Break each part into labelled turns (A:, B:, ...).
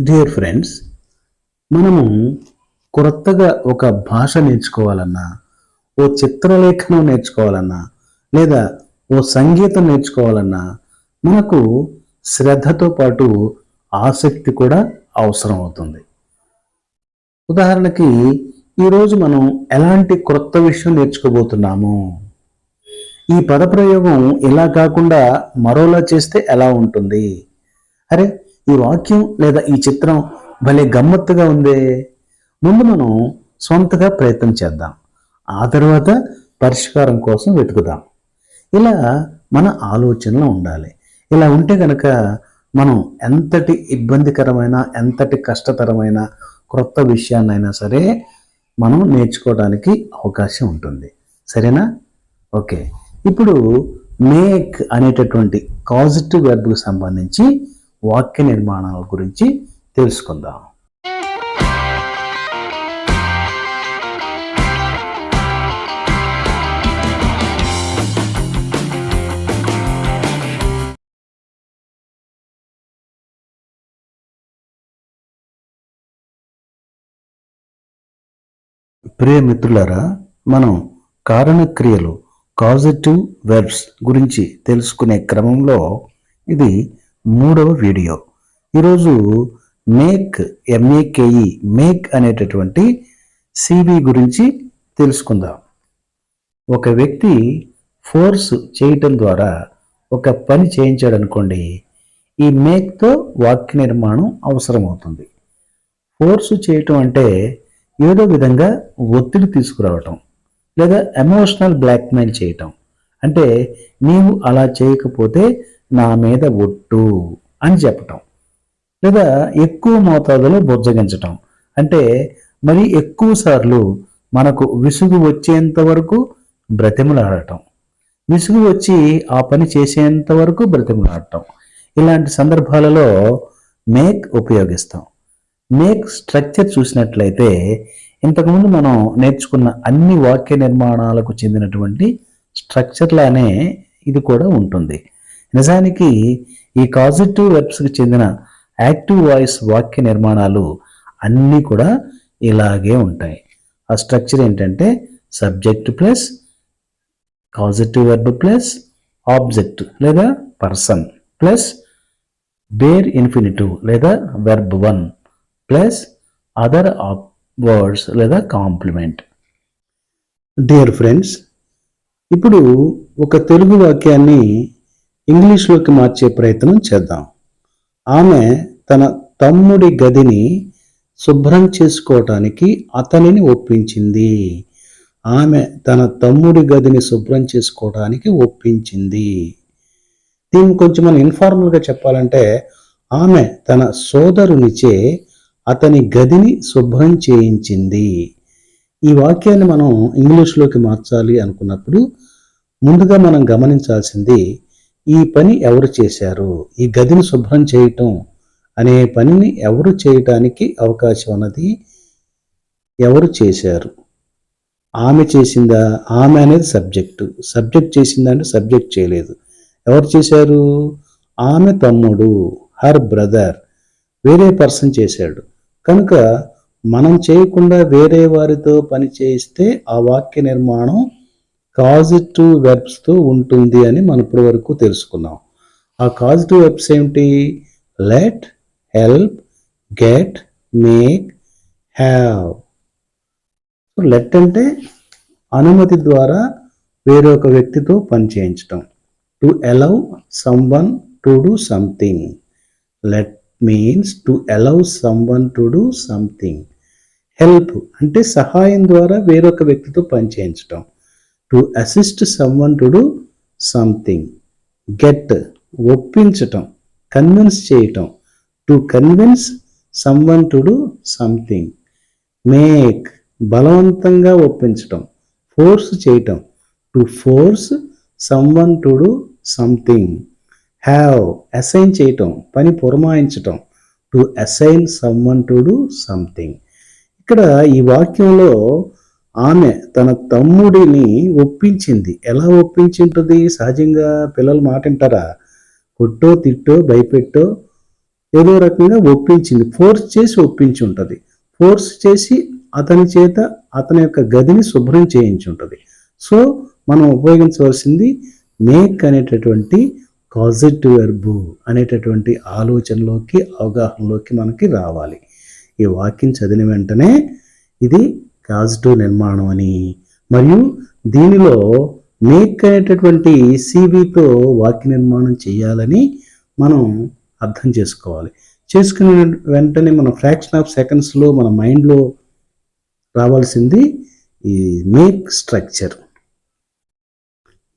A: Dear friends, మనము కొత్తగా ఒక భాష నేర్చుకోవాలన్నా, ఓ చిత్రలేఖనం నేర్చుకోవాలన్నా, లేదా ఓ సంగీతం నేర్చుకోవాలన్నా మనకు శ్రద్ధతో పాటు ఆసక్తి కూడా అవసరం అవుతుంది. ఉదాహరణకి ఈరోజు మనం ఎలాంటి క్రొత్త విషయం నేర్చుకోబోతున్నాము, ఈ పదప్రయోగం ఇలా కాకుండా మరోలా చేస్తే ఎలా ఉంటుంది, అరే ఈ వాక్యం లేదా ఈ చిత్రం భలే గమ్మత్తుగా ఉందే, ముందు మనం సొంతగా ప్రయత్నం చేద్దాం, ఆ తర్వాత పరిష్కారం కోసం వెతుకుదాం. ఇలా మన ఆలోచనలో ఉండాలి. ఇలా ఉంటే కనుక మనం ఎంతటి ఇబ్బందికరమైన, ఎంతటి కష్టతరమైన క్రొత్త విషయాన్నైనా సరే మనం నేర్చుకోవడానికి అవకాశం ఉంటుంది. సరేనా? ఓకే, ఇప్పుడు మేక్ అనేటటువంటి కాజిటివ్ వెర్బ్కు సంబంధించి వాక్య నిర్మాణాల గురించి తెలుసుకుందాం. ప్రియ మిత్రులారా, మనం కారణక్రియలు కాజిటివ్ వెర్బ్స్ గురించి తెలుసుకునే క్రమంలో ఇది 3వ వీడియో. ఈరోజు మేక్ ఎంఏకేఈ మేక్ అనేటటువంటి సివి గురించి తెలుసుకుందాం. ఒక వ్యక్తి ఫోర్స్ చేయటం ద్వారా ఒక పని చేయించాడు అనుకోండి, ఈ మేక్తో వాక్య నిర్మాణం అవసరమవుతుంది. ఫోర్స్ చేయటం అంటే ఏదో విధంగా ఒత్తిడి తీసుకురావటం, లేదా ఎమోషనల్ బ్లాక్మెయిల్ చేయటం. అంటే నీవు అలా చేయకపోతే నా మీద ఒట్టు అని చెప్పటం, లేదా ఎక్కువ మోతాదులో బుజ్జగించటం. అంటే మరి ఎక్కువ సార్లు మనకు విసుగు వచ్చేంత వరకు బ్రతిమలాడటం, విసుగు వచ్చి ఆ పని చేసేంత వరకు బ్రతిమలాడటం. ఇలాంటి సందర్భాలలో మేక్ ఉపయోగిస్తాం. మేక్ స్ట్రక్చర్ చూసినట్లయితే ఇంతకుముందు మనం నేర్చుకున్న అన్ని వాక్య నిర్మాణాలకు చెందినటువంటి స్ట్రక్చర్లానే ఇది కూడా ఉంటుంది. నిజానికి ఈ కాజిటివ్ వెర్బ్స్కి చెందిన యాక్టివ్ వాయిస్ వాక్య నిర్మాణాలు అన్నీ కూడా ఇలాగే ఉంటాయి. ఆ స్ట్రక్చర్ ఏంటంటే subject plus causative verb plus object లేదా పర్సన్ ప్లస్ బేర్ ఇన్ఫినిటివ్ లేదా వెర్బ్ 1 ప్లస్ అదర్ వర్డ్స్ లేదా కాంప్లిమెంట్. డియర్ ఫ్రెండ్స్, ఇప్పుడు ఒక తెలుగు వాక్యాన్ని ఇంగ్లీష్లోకి మార్చే ప్రయత్నం చేద్దాం. ఆమె తన తమ్ముడి గదిని శుభ్రం చేసుకోవటానికి అతనిని ఒప్పించింది. ఆమె తన తమ్ముడి గదిని శుభ్రం చేసుకోవడానికి ఒప్పించింది. దీన్ని కొంచెం మనం ఇన్ఫార్మల్గా చెప్పాలంటే, ఆమె తన సోదరునిచే అతని గదిని శుభ్రం చేయించింది. ఈ వాక్యాన్ని మనం ఇంగ్లీష్లోకి మార్చాలి అనుకున్నప్పుడు ముందుగా మనం గమనించాల్సింది, ఈ పని ఎవరు చేశారు, ఈ గదిని శుభ్రం చేయటం అనే పనిని ఎవరు చేయటానికి అవకాశం ఉన్నది, ఎవరు చేశారు. ఆమె చేసిందా? ఆమె అనేది సబ్జెక్టు. సబ్జెక్ట్ చేసిందా అంటే సబ్జెక్ట్ చేయలేదు. ఎవరు చేశారు? ఆమె తమ్ముడు, హర్ బ్రదర్, వేరే పర్సన్ చేశాడు. కనుక మనం చేయకుండా వేరే వారితో పని చేయిస్తే ఆ వాక్య నిర్మాణం కాజిటివ్ వెర్బ్స్తో ఉంటుంది అని మనం ఇప్పటి వరకు తెలుసుకున్నాం. ఆ కాజిటివ్ వెర్బ్స్ ఏమిటి? Let, help, get, make, have. Let అంటే అనుమతి ద్వారా వేరొక వ్యక్తితో పని చేయించటం. To allow someone to do something. Let means to allow someone to do something. Help అంటే సహాయం ద్వారా వేరొక వ్యక్తితో పని చేయించటం. To assist someone to do something. Get ఒప్పించటం, కన్విన్స్ చేయటం. To convince someone to do something. Make బలవంతంగా ఒప్పించటం, ఫోర్స్ చేయటం. To force someone to do something. Have assign చేయటం, పని పురమాయించటం. To assign someone to do something. ఇక్కడ ఈ వాక్యంలో ఆమె తన తమ్ముడిని ఒప్పించింది. ఎలా ఒప్పించింటుంది? సహజంగా పిల్లలు మాట వింటారా? కొట్టో, తిట్టో, భయపెట్టో ఏదో రకంగా ఒప్పించింది, ఫోర్స్ చేసి ఒప్పించి ఉంటుంది. ఫోర్స్ చేసి అతని చేత అతని యొక్క గదిని శుభ్రం చేయించి ఉంటుంది. సో మనం ఉపయోగించవలసింది మేక్ అనేటటువంటి కాజిటివ్ వెర్బ్ అనేటటువంటి ఆలోచనలోకి, అవగాహనలోకి మనకి రావాలి. ఈ వాక్యం చదివిన వెంటనే ఇది కాజిటివ్ నిర్మాణం అని, మరియు దీనిలో మేక్ అనేటటువంటి సివితో వాక్య నిర్మాణం చేయాలని మనం అర్థం చేసుకోవాలి. చేసుకునే వెంటనే మన ఫ్రాక్షన్ ఆఫ్ సెకండ్స్లో మన మైండ్లో రావాల్సింది ఈ మేక్ స్ట్రక్చర్.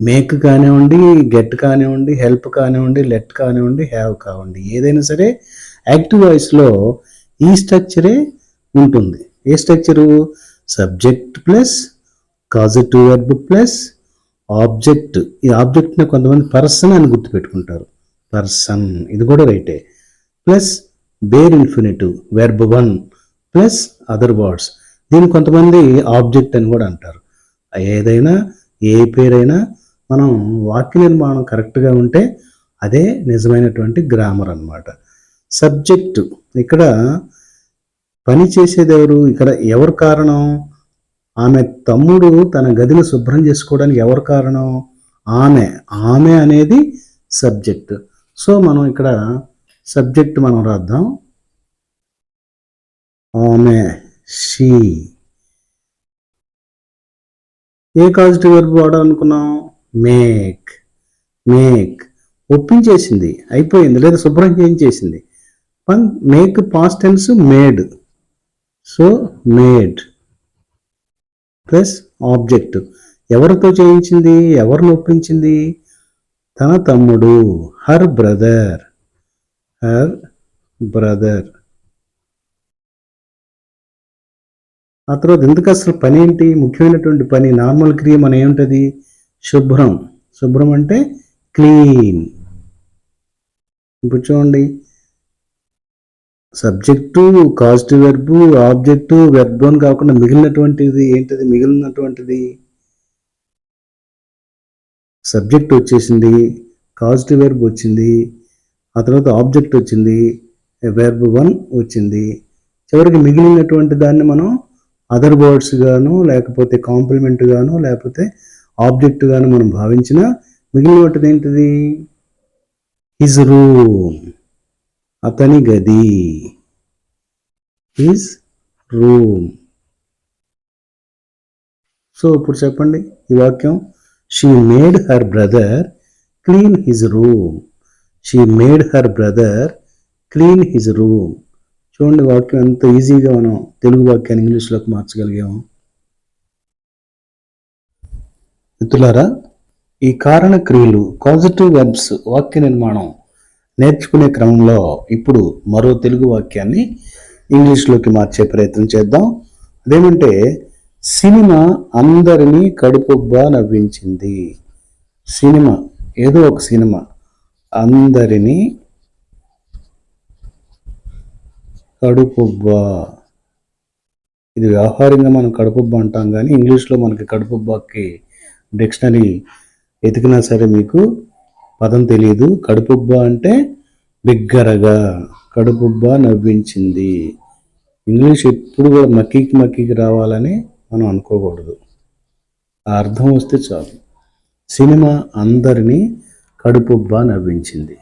A: మేక్ కానివ్వండి, గెట్ కానివ్వండి, హెల్ప్ కానివ్వండి, లెట్ కానివ్వండి, హ్యావ్ కానివ్వండి, ఏదైనా సరే యాక్టివ్ వాయిస్లో ఈ స్ట్రక్చరే ఉంటుంది. ఏ structure? Subject plus causative verb plus object. ఈ ఆబ్జెక్ట్ని కొంతమంది పర్సన్ అని గుర్తుపెట్టుకుంటారు, పర్సన్, ఇది కూడా రైటే. Plus bare infinitive verb 1 plus other words, దీన్ని కొంతమంది ఆబ్జెక్ట్ అని కూడా అంటారు. ఏదైనా ఏ పేరైనా మనం వాక్య నిర్మాణం కరెక్ట్గా ఉంటే అదే నిజమైనటువంటి గ్రామర్ అన్నమాట. సబ్జెక్టు, ఇక్కడ పని చేసేది ఎవరు? ఇక్కడ ఎవరు కారణం? ఆమె తమ్ముడు తన గదిని శుభ్రం చేసుకోవడానికి ఎవరు కారణం? ఆమె. ఆమె అనేది సబ్జెక్ట్. సో మనం ఇక్కడ సబ్జెక్ట్ మనం రాద్దాం, ఆమె, షీ. ఏ కాజిటివ్ వర్బ్ వాడాలనుకున్నాం? మేక్. మేక్ ఒప్పించేసింది, అయిపోయింది, లేదా శుభ్రం చేయించేసింది. Make past tense made. So made plus object. ఎవరితో చేయించింది? ఎవరిని ఒప్పించింది? తన తమ్ముడు, హర్ బ్రదర్. Her brother. ఆ తర్వాత ఎందుకు అసలు పని ఏంటి? ముఖ్యమైనటువంటి పని, నార్మల్ క్రియ మన ఏముంటుంది? శుభ్రం. శుభ్రం అంటే క్లీన్. ఇప్పుడు చూడండి, subject, causative verb, object, verb అని కాకుండా మిగిలినటువంటిది ఏంటిది? మిగిలినటువంటిది సబ్జెక్ట్ వచ్చేసింది, కాజిటివ్ వెర్బ్ వచ్చింది, ఆ తర్వాత ఆబ్జెక్ట్ వచ్చింది, వెర్బ్ 1 వచ్చింది. చివరికి మిగిలినటువంటి దాన్ని మనం అదర్ వర్డ్స్ గాను, లేకపోతే కాంప్లిమెంట్ గాను, లేకపోతే ఆబ్జెక్ట్ గాను మనం భావించిన మిగిలినటువంటిది ఏంటిది? హిజ్ రూమ్, అతని గది. His room. సో ఇప్పుడు చెప్పండి ఈ వాక్యం. She made her brother clean his room. She made her brother clean his room. చూడండి వాక్యం ఎంత ఈజీగా మనం తెలుగు వాక్యాన్ని ఇంగ్లీష్లోకి మార్చగలిగాము. మిత్రులారా, ఈ కారణ క్రియలు, కాజిటివ్ వెర్బ్స్ వాక్య నిర్మాణం నేర్చుకునే క్రమంలో ఇప్పుడు మరో తెలుగు వాక్యాన్ని ఇంగ్లీష్లోకి మార్చే ప్రయత్నం చేద్దాం. అదేమంటే, సినిమా అందరినీ కడుపుబ్బా నవ్వించింది. సినిమా, ఏదో ఒక సినిమా అందరినీ కడుపుబ్బా. ఇది వ్యవహారంగా మనం కడుపుబ్బా అంటాం, కానీ ఇంగ్లీష్లో మనకి కడుపుబ్బాకి డిక్షనరీ ఎతికినా సరే మీకు పదం తెలియదు. కడుపుబ్బా అంటే బిగ్గరగా, కడుపుబ్బా నవ్వించింది. ఇంగ్లీష్ ఎప్పుడు కూడా మక్కికి రావాలని మనం అనుకోకూడదు, ఆ అర్థం వస్తే చాలు. సినిమా అందరినీ కడుపుబ్బా నవ్వించింది.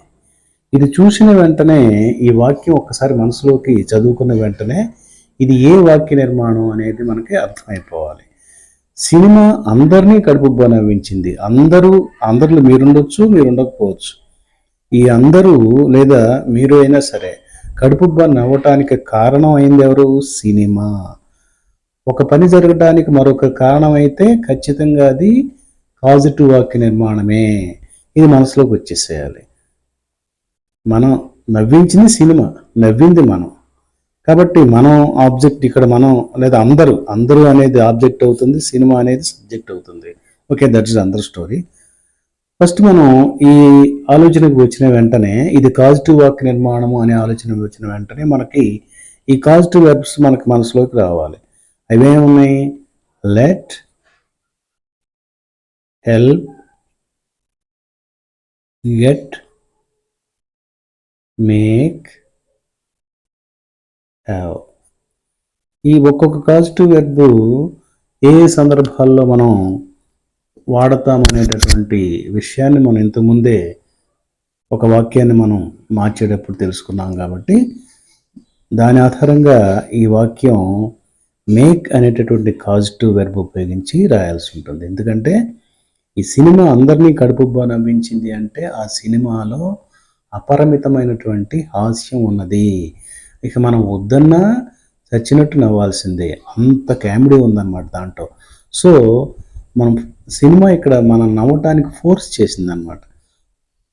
A: ఇది చూసిన వెంటనే, ఈ వాక్యం ఒక్కసారి మనసులోకి చదువుకున్న వెంటనే ఇది ఏ వాక్య నిర్మాణం అనేది మనకి అర్థమైపోవాలి. సినిమా అందరినీ కడుపుబ్బా నవ్వించింది. అందరిలో మీరుండొచ్చు, మీరు ఉండకపోవచ్చు. ఈ అందరూ లేదా మీరు అయినా సరే కడుపుబ్బా నవ్వటానికి కారణం అయింది ఎవరు? సినిమా. ఒక పని జరగడానికి మరొక కారణం అయితే ఖచ్చితంగా అది పాజిటివ్ వాక్య నిర్మాణమే. ఇది మనసులోకి వచ్చేసేయాలి. మనం నవ్వించింది సినిమా, నవ్వింది మనం. కాబట్టి మనం ఆబ్జెక్ట్, ఇక్కడ మనం లేదా అందరూ అనేది ఆబ్జెక్ట్ అవుతుంది, సినిమా అనేది సబ్జెక్ట్ అవుతుంది. ఓకే, దట్ ఇస్ అందర్ స్టోరీ. ఫస్ట్ మనం ఈ ఆలోచనకు వచ్చిన వెంటనే, ఇది కాజిటివ్ వాక్య నిర్మాణము అనే ఆలోచనకు వచ్చిన వెంటనే మనకి ఈ కాజిటివ్ వెర్బ్స్ మనకి మనసులోకి రావాలి. అవేమున్నాయి? Let, help, get, make, have. ఈ ఒక్కొక్క కాజిటివ్ వెర్బ్ ఏ సందర్భాల్లో మనం వాడతాం అనేటటువంటి విషయాన్ని మనం ఇంతకుముందే ఒక వాక్యాన్ని మనం మార్చేటప్పుడు తెలుసుకున్నాం కాబట్టి దాని ఆధారంగా ఈ వాక్యం మేక్ అనేటటువంటి కాజిటివ్ వెర్బ్ ఉపయోగించి రాయాల్సి ఉంటుంది. ఎందుకంటే ఈ సినిమా అందరినీ కడుపుబ్బా నవ్వించింది అంటే ఆ సినిమాలో అపరిమితమైనటువంటి హాస్యం ఉన్నది. ఇక మనం వద్దన్నా చచ్చినట్టు నవ్వాల్సిందే, అంత కామెడీ ఉందన్నమాట దాంట్లో. సో మనం సినిమా ఇక్కడ మనం నవ్వటానికి ఫోర్స్ చేసిందనమాట.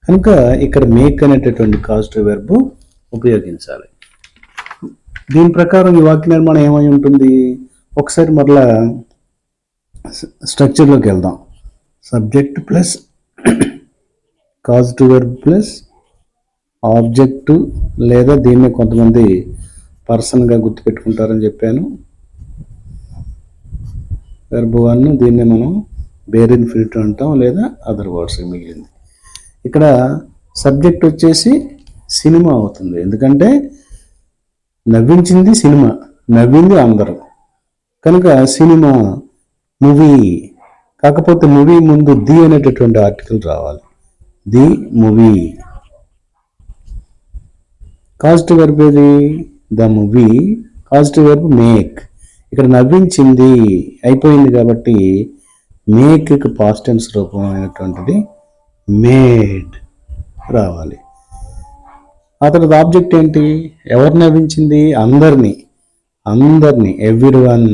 A: కనుక ఇక్కడ మేక్ అనేటటువంటి కాజిటివ్ వెర్బ్ ఉపయోగించాలి. దీని ప్రకారం ఈ వాక్య నిర్మాణం ఏమై ఉంటుంది? ఒకసారి మరలా స్ట్రక్చర్లోకి వెళ్దాం. Subject plus causative verb plus object, లేదా దీన్ని కొంతమంది పర్సన్గా గుర్తుపెట్టుకుంటారని చెప్పాను. వెర్బ్ 1, దీన్ని మనం బేర్ ఇన్ఫినిటివ్ అంటాం, లేదా అదర్ వర్డ్స్ మిగిలింది. ఇక్కడ సబ్జెక్ట్ వచ్చేసి సినిమా అవుతుంది. ఎందుకంటే నవ్వించింది సినిమా, నవ్వింది అందరూ, కనుక సినిమా మూవీ. కాకపోతే మూవీ ముందు ది అనేటటువంటి ఆర్టికల్ రావాలి. The movie. కాజిటివ్ వెర్బ్ ఏది? The movie. Causative verb make. ఇక్కడ నవ్వించింది అయిపోయింది కాబట్టి మేక్ పాస్ట్ టెన్స్ రూపం అయినటువంటిది మేడ్ రావాలి. ఆ తర్వాత ఆబ్జెక్ట్ ఏంటి? ఎవరు నవ్వించింది? అందరినీ, ఎవ్రీవన్.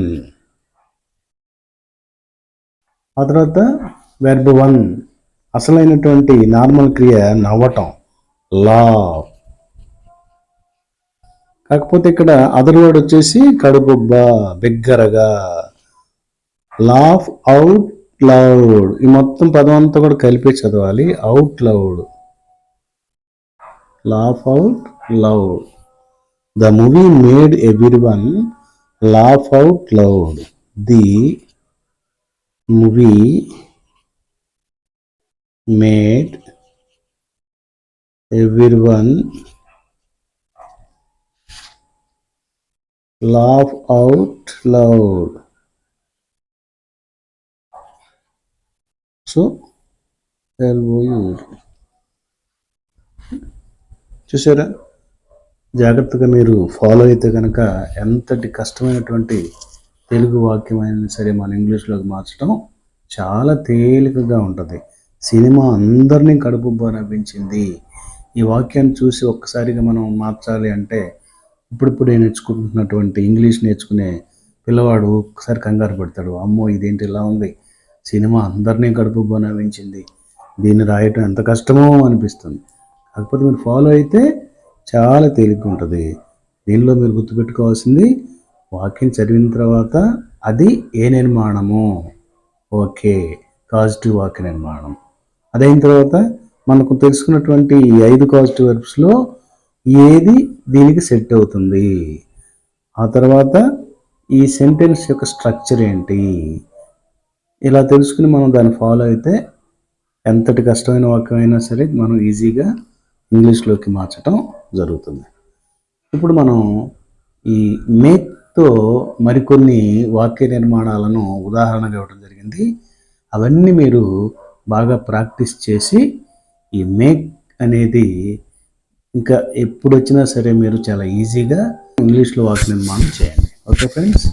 A: ఆ తర్వాత వెర్బ్ 1 అసలైనటువంటి నార్మల్ క్రియ నవ్వటం, లాఫ్. కాకపోతే ఇక్కడ అదర్ వర్డ్ వచ్చేసి కడుపుబ్బా, బిగ్గరగా. Laugh out loud. ఈ మొత్తం పదం అంతా కూడా కలిపి చదవాలి. Out loud. Laugh out loud. The movie made everyone laugh out loud. The movie made everyone laugh out loud. So చూసారా? జాగ్రత్తగా మీరు ఫాలో అయితే కనుక ఎంతటి కష్టమైనటువంటి తెలుగు వాక్యం అయినా సరే మన ఇంగ్లీష్లోకి మార్చడం చాలా తేలికగా ఉంటుంది. సినిమా అందరినీ కడుపుబ్బా నవ్వించింది. ఈ వాక్యాన్ని చూసి ఒక్కసారిగా మనం మార్చాలి అంటే ఇప్పుడిప్పుడే నేర్చుకుంటున్నటువంటి ఇంగ్లీష్ నేర్చుకునే పిల్లవాడు ఒక్కసారి కంగారు పడతాడు. అమ్మో ఇదేంటి ఇలా ఉంది, సినిమా అందరినీ కడుపుబ్బా నవ్వించింది, దీన్ని రాయటం ఎంత కష్టమో అనిపిస్తుంది. కాకపోతే మీరు ఫాలో అయితే చాలా తేలిగ్గా ఉంటుంది. దీనిలో మీరు గుర్తుపెట్టుకోవాల్సింది వాక్యం చదివిన తర్వాత అది ఏ నిర్మాణము? ఓకే, కాజిటివ్ వాక్య నిర్మాణం. అదైన తర్వాత మనకు తెలుసుకున్నటువంటి ఈ 5 కాజిటివ్ వెర్బ్స్లో ఏది దీనికి సెట్ అవుతుంది, ఆ తర్వాత ఈ సెంటెన్స్ యొక్క స్ట్రక్చర్ ఏంటి, ఇలా తెలుసుకుని మనం దాన్ని ఫాలో అయితే ఎంతటి కష్టమైన వాక్యం అయినా సరే మనం ఈజీగా ఇంగ్లీష్లోకి మార్చడం జరుగుతుంది. ఇప్పుడు మనం ఈ మేక్తో మరికొన్ని వాక్య నిర్మాణాలను ఉదాహరణగా ఇవ్వడం జరిగింది. అవన్నీ మీరు బాగా ప్రాక్టీస్ చేసి ఈ మేక్ అనేది ఇంకా ఎప్పుడు వచ్చినా సరే మీరు చాలా ఈజీగా ఇంగ్లీష్లో వాక్య నిర్మాణం చేయండి. Okay friends.